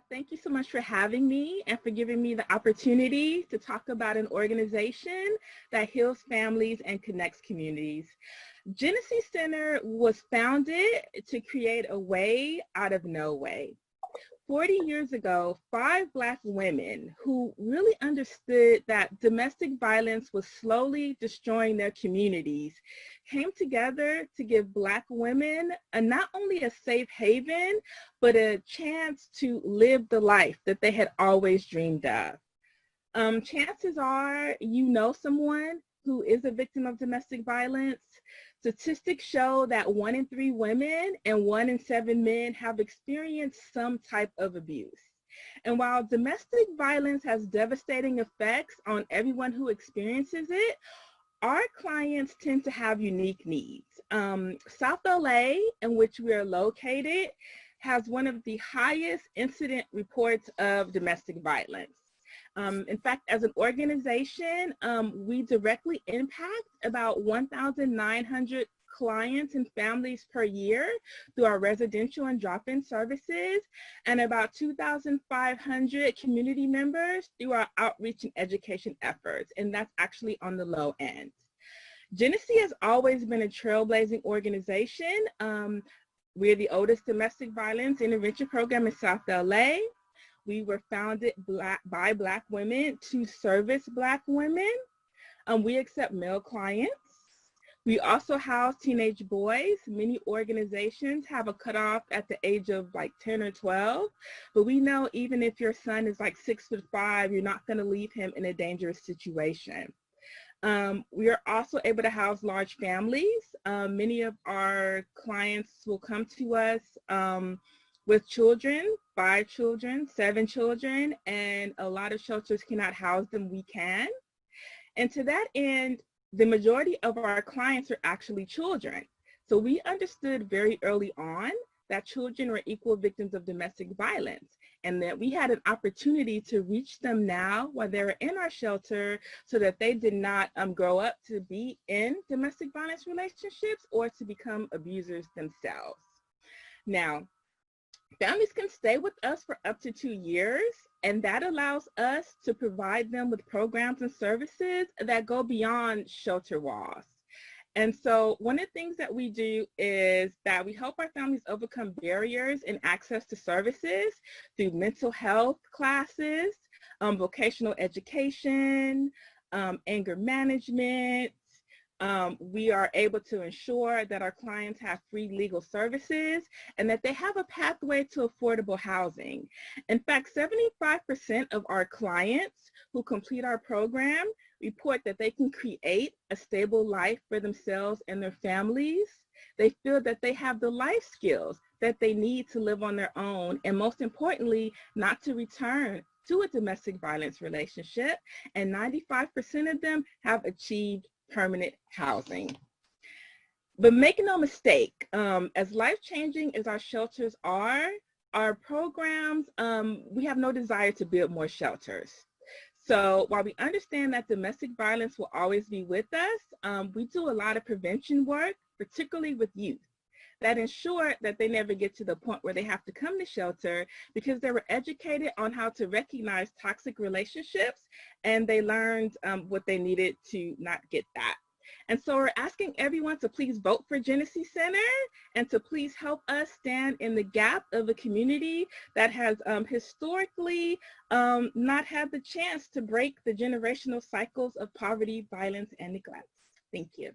Thank you so much for having me and for giving me the opportunity to talk about an organization that heals families and connects communities. Jenesse Center was founded to create a way out of no way. 40 years ago, 5 Black women who really understood that domestic violence was slowly destroying their communities came together to give Black women not only a safe haven, but a chance to live the life that they had always dreamed of. Chances are you know someone who is a victim of domestic violence. Statistics show that 1 in 3 women and 1 in 7 men have experienced some type of abuse. And while domestic violence has devastating effects on everyone who experiences it, our clients tend to have unique needs. South LA, in which we are located, has one of the highest incident reports of domestic violence. In fact, as an organization, we directly impact about 1,900 clients and families per year through our residential and drop-in services, and about 2,500 community members through our outreach and education efforts, and that's actually on the low end. Jenesse has always been a trailblazing organization. We're the oldest domestic violence intervention program in South LA. We were founded by Black women to service Black women. We accept male clients. We also house teenage boys. Many organizations have a cutoff at the age of like 10 or 12, but we know even if your son is like 6'5", you're not gonna leave him in a dangerous situation. We are also able to house large families. Many of our clients will come to us with children, 5 children, 7 children, and a lot of shelters cannot house them. We can. And to that end, the majority of our clients are actually children. So we understood very early on that children were equal victims of domestic violence, and that we had an opportunity to reach them now while they were in our shelter so that they did not grow up to be in domestic violence relationships or to become abusers themselves. Now, families can stay with us for up to 2 years, and that allows us to provide them with programs and services that go beyond shelter walls. And so one of the things that we do is that we help our families overcome barriers in access to services through mental health classes, vocational education, anger management. We are able to ensure that our clients have free legal services and that they have a pathway to affordable housing. In fact, 75% of our clients who complete our program report that they can create a stable life for themselves and their families. They feel that they have the life skills that they need to live on their own, and most importantly, not to return to a domestic violence relationship, and 95% of them have achieved permanent housing. But make no mistake, as life-changing as our shelters are, our programs, we have no desire to build more shelters. So while we understand that domestic violence will always be with us, we do a lot of prevention work, particularly with youth, that ensure that they never get to the point where they have to come to shelter because they were educated on how to recognize toxic relationships, and they learned what they needed to not get that. And so we're asking everyone to please vote for Jenesse Center and to please help us stand in the gap of a community that has historically not had the chance to break the generational cycles of poverty, violence, and neglect. Thank you.